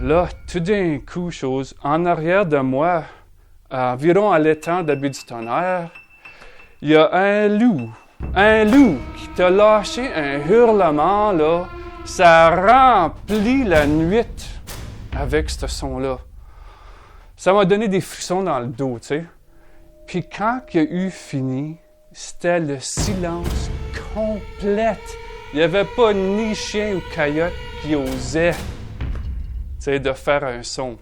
Là, tout d'un coup, chose, en arrière de moi, environ à l'étang de Baie du Tonnerre, il y a un loup qui t'a lâché un hurlement, là. Ça remplit la nuit avec ce son-là. Ça m'a donné des frissons dans le dos, tu sais. Puis quand il a eu fini, c'était le silence complet. Il n'y avait pas ni chien ou coyote qui osait, tu sais, de faire un son.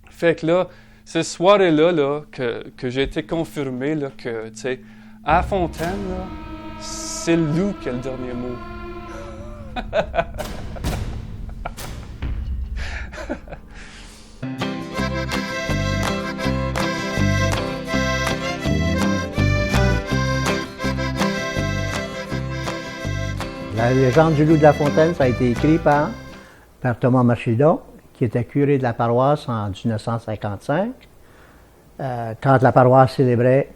Fait que là, cette soirée-là, là, que j'ai été confirmé, là, que, tu sais, à Fontaine, là, c'est le loup qui a le dernier mot. La légende du loup de la Fontaine, ça a été écrit par Thomas Marchidon, qui était curé de la paroisse en 1955, quand la paroisse célébrait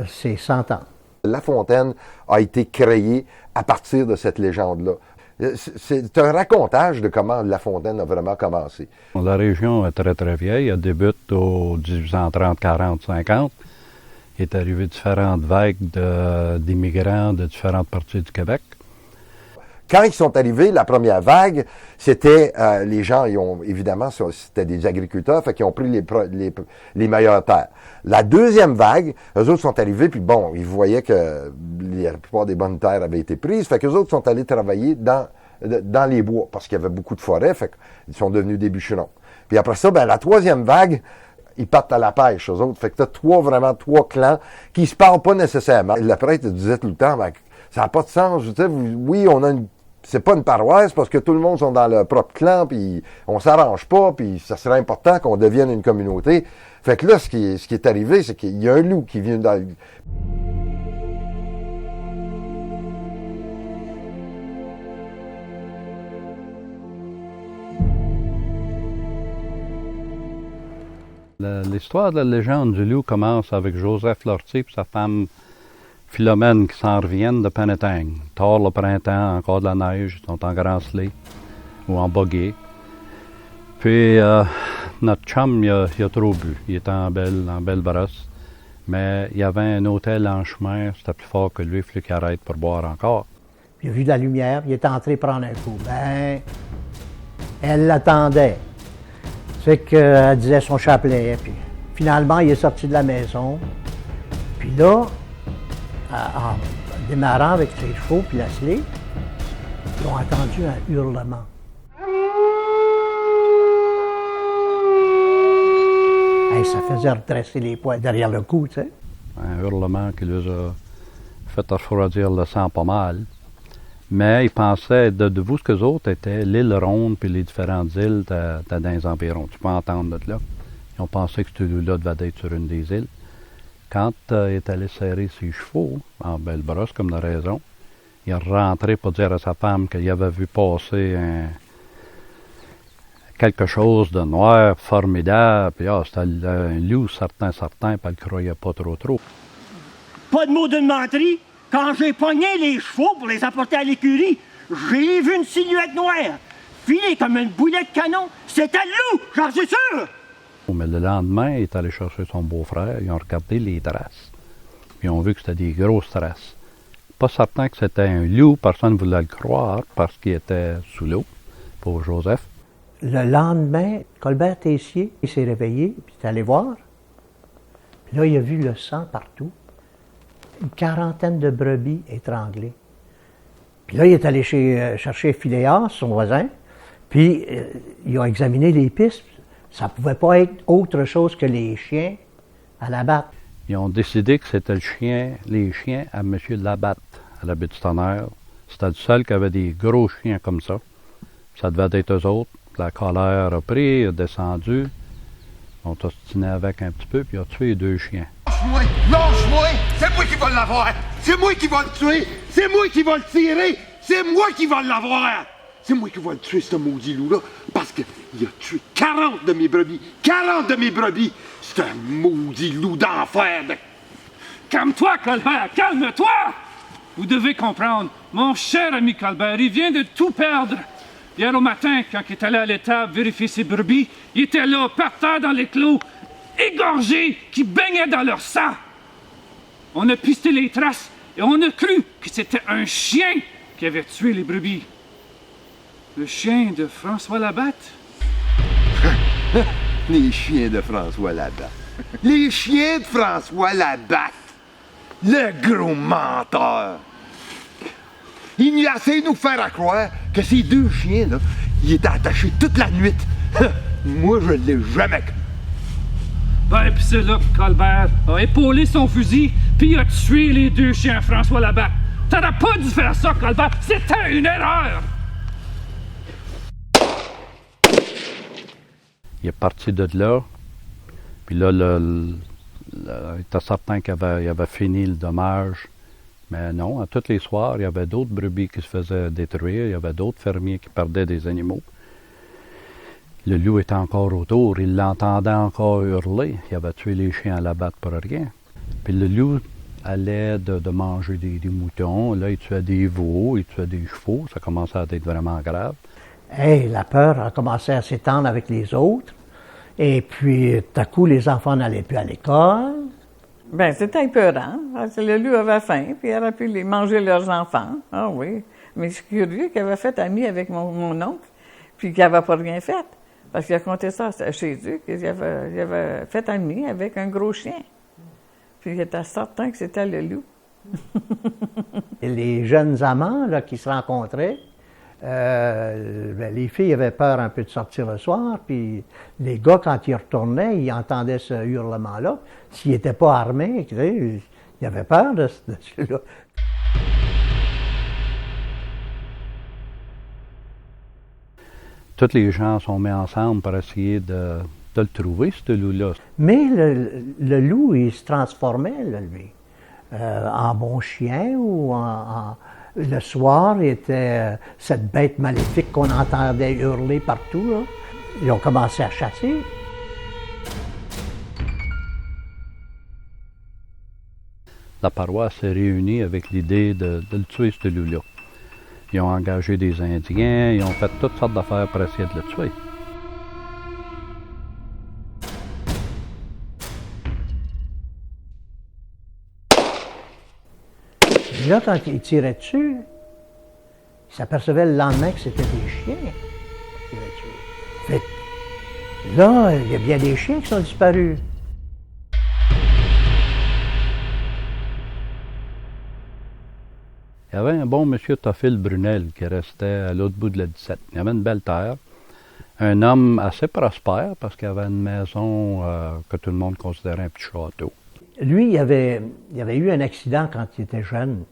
ses 100 ans. La Fontaine a été créée à partir de cette légende-là. C'est un racontage de comment La Fontaine a vraiment commencé. La région est très, très vieille. Elle débute au 1830, 40, 50. Il est arrivé différentes vagues d'immigrants de différentes parties du Québec. Quand ils sont arrivés, la première vague, c'était les gens, évidemment, c'était des agriculteurs, fait qu'ils ont pris les meilleures terres. La deuxième vague, eux autres sont arrivés, puis bon, ils voyaient que la plupart des bonnes terres avaient été prises, fait qu'eux autres sont allés travailler dans les bois, parce qu'il y avait beaucoup de forêts, fait qu'ils sont devenus des bûcherons. Puis après ça, la troisième vague, ils partent à la pêche, eux autres. Fait que t'as trois clans qui se parlent pas nécessairement. Le prêtre disait tout le temps, ça n'a pas de sens. Je veux dire, oui, c'est pas une paroisse parce que tout le monde sont dans leur propre clan, puis on s'arrange pas, puis ça serait important qu'on devienne une communauté. Fait que là, ce qui est arrivé, c'est qu'il y a un loup qui vient dans... L'histoire de la légende du loup commence avec Joseph Lortie et sa femme Philomène qui s'en reviennent de Penetang. Tard le printemps, encore de la neige, ils sont en grand sleigh ou en buggy. Puis notre chum, il a trop bu. Il était en belle brosse. Mais il y avait un hôtel en chemin, c'était plus fort que lui, il fallait qu'il arrête pour boire encore. Il a vu de la lumière, il est entré prendre un coup. Elle l'attendait. Fait qu'elle disait son chapelet. Puis finalement, il est sorti de la maison. Puis là, en démarrant avec ses chevaux puis la slé, ils ont entendu un hurlement. Ça faisait redresser les poils derrière le cou, tu sais. Un hurlement qui les a fait refroidir le sang pas mal. Mais ils pensaient, de vous, ce qu'eux autres étaient, l'île Ronde puis les différentes îles, t'as dans les environs. Tu peux entendre de là. Ils ont pensé que ce loup-là devait être sur une des îles. Quand il est allé serrer ses chevaux, en belle brosse, comme de raison, il est rentré pour dire à sa femme qu'il avait vu passer quelque chose de noir, formidable, puis c'était un loup certain, puis elle ne croyait pas trop. Pas de mots d'une menterie. Quand j'ai pogné les chevaux pour les apporter à l'écurie, j'ai vu une silhouette noire, filée comme une boulet de canon. C'était le loup, j'en suis sûr! Mais le lendemain, il est allé chercher son beau-frère, ils ont regardé les traces. Ils ont vu que c'était des grosses traces. Pas certain que c'était un loup, personne ne voulait le croire parce qu'il était sous l'eau, pour Joseph. Le lendemain, Colbert Tessier, il s'est réveillé, puis il est allé voir. Puis là, il a vu le sang partout. Une quarantaine de brebis étranglées. Puis là, il est allé chercher Philéas, son voisin, puis ils ont examiné les pistes. Ça ne pouvait pas être autre chose que les chiens à Labatte. Ils ont décidé que c'était les chiens à M. Labatte, à la Baie du Tonnerre. C'était le seul qui avait des gros chiens comme ça. Ça devait être eux autres. La colère a pris, a descendu. On t'a ostiné avec un petit peu, puis il a tué 2 chiens. Lâche-moi! Lâche-moi! C'est moi qui vais l'avoir! C'est moi qui vais le tuer! C'est moi qui vais le tirer! C'est moi qui vais l'avoir! C'est moi qui vais le tuer, ce maudit loup-là, parce qu'il a tué 40 de mes brebis! 40 de mes brebis! C'est un maudit loup d'enfer! Calme-toi, Colbert! Calme-toi! Vous devez comprendre, mon cher ami Colbert, il vient de tout perdre. Hier au matin, quand il est allé à l'étable vérifier ses brebis, il était là, par terre dans les clos, égorgés, qui baignaient dans leur sang. On a pisté les traces et on a cru que c'était un chien qui avait tué les brebis. Le chien de François Labatte. Les chiens de François Labatte. Les chiens de François Labatte. Le gros menteur. Il a essayé de nous faire à croire que ces deux chiens-là, ils étaient attachés toute la nuit. Moi, je l'ai jamais cru. Ben, pis c'est là que Colbert a épaulé son fusil, puis il a tué les deux chiens François Labatte. T'aurais pas dû faire ça, Colbert. C'était une erreur. Il est parti de là, puis là, il était certain qu'il avait fini le dommage. Mais non, à tous les soirs, il y avait d'autres brebis qui se faisaient détruire, il y avait d'autres fermiers qui perdaient des animaux. Le loup était encore autour, il l'entendait encore hurler. Il avait tué les chiens à la batte pour rien. Puis le loup allait de manger des moutons, là il tuait des veaux, il tuait des chevaux, ça commençait à être vraiment grave. Hey, la peur a commencé à s'étendre avec les autres. Et puis, tout à coup, les enfants n'allaient plus à l'école. Bien, c'était épeurant, parce que le loup avait faim, puis il aurait pu les manger leurs enfants. Ah oui. Mais c'est curieux qu'il avait fait ami avec mon oncle, puis qu'il n'avait pas rien fait. Parce qu'il a compté ça chez eux, qu'il avait fait ami avec un gros chien. Puis il était certain que c'était le loup. Et les jeunes amants là, qui se rencontraient, les filles avaient peur un peu de sortir le soir, puis les gars, quand ils retournaient, ils entendaient ce hurlement-là. S'ils n'étaient pas armés, ils avaient peur de celui-là. Tous les gens sont mis ensemble pour essayer de le trouver, ce loup-là. Mais le loup, il se transformait, là, lui, en bon chien ou le soir, il était cette bête maléfique qu'on entendait hurler partout. Là. Ils ont commencé à chasser. La paroisse s'est réunie avec l'idée de le tuer, ce loup-là. Ils ont engagé des Indiens, ils ont fait toutes sortes d'affaires pour essayer de le tuer. Et là, quand ils tiraient dessus, ils s'apercevaient le lendemain que c'était des chiens qui tiraient dessus. Fait que là, il y a bien des chiens qui sont disparus. Il y avait un bon monsieur Théophile Brunel qui restait à l'autre bout de la 17. Il y avait une belle terre. Un homme assez prospère parce qu'il avait une maison que tout le monde considérait un petit château. Lui, il avait eu un accident quand il était jeune.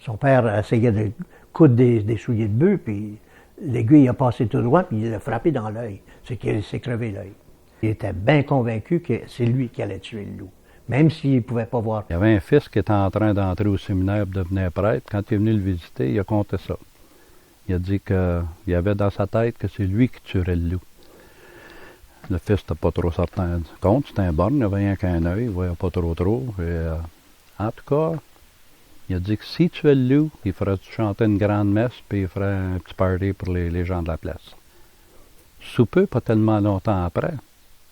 Son père essayait de coudre des souliers de bœuf, puis l'aiguille a passé tout droit, puis il l'a frappé dans l'œil. C'est qu'il s'est crevé l'œil. Il était bien convaincu que c'est lui qui allait tuer le loup, même s'il ne pouvait pas voir. Il y avait un fils qui était en train d'entrer au séminaire pour devenir prêtre. Quand il est venu le visiter, il a compté ça. Il a dit qu'il avait dans sa tête que c'est lui qui tuerait le loup. Le fils n'était pas trop certain du compte, c'était un borgne, il n'avait rien qu'un œil, il ne voyait pas trop. Et, en tout cas, il a dit que s'il tuait le loup, il ferait chanter une grande messe, puis il ferait un petit party pour les gens de la place. Sous peu, pas tellement longtemps après,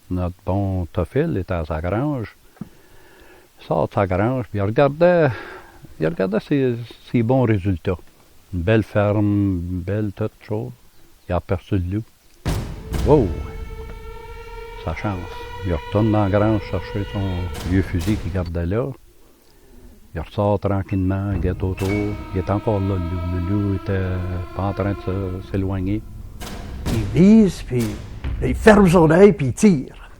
notre bon Théophile était à sa grange. Il sort de sa grange, puis il regardait ses bons résultats. Une belle ferme, une belle toute chose. Il a aperçu le loup. Wow! Sa chance. Il retourne dans la grange chercher son vieux fusil qu'il gardait là. Il ressort tranquillement, il guette autour. Il est encore là, le loup. Le loup était pas en train de s'éloigner. Il vise, puis il ferme son œil, puis il tire.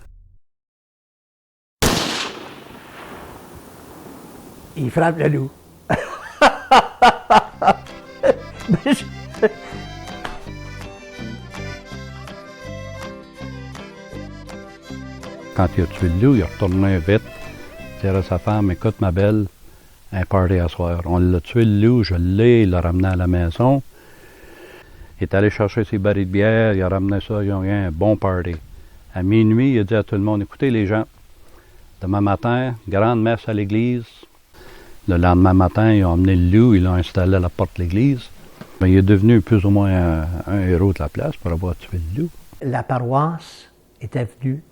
Il frappe le loup. Quand il a tué le loup, il est retourné vite. Il dit à sa femme, écoute ma belle, un party à soir. On l'a tué le loup, je l'ai, il l'a ramené à la maison. Il est allé chercher ses barils de bière, il a ramené ça, ils ont eu un bon party. À minuit, il a dit à tout le monde, écoutez les gens, demain matin, grande messe à l'église. Le lendemain matin, ils ont emmené le loup, ils l'ont installé à la porte de l'église. Mais il est devenu plus ou moins un héros de la place pour avoir tué le loup. La paroisse était venue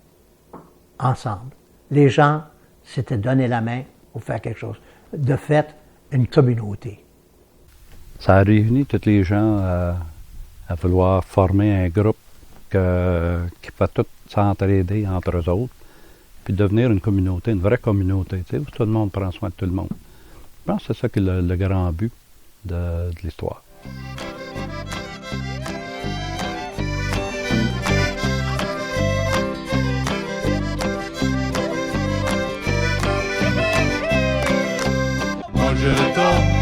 ensemble. Les gens s'étaient donné la main pour faire quelque chose. De fait, une communauté. Ça a réuni tous les gens à vouloir former un groupe qui va tout s'entraider entre eux autres, puis devenir une communauté, une vraie communauté, tu sais, où tout le monde prend soin de tout le monde. Je pense que c'est ça qui est le grand but de l'histoire. Moi j'ai le temps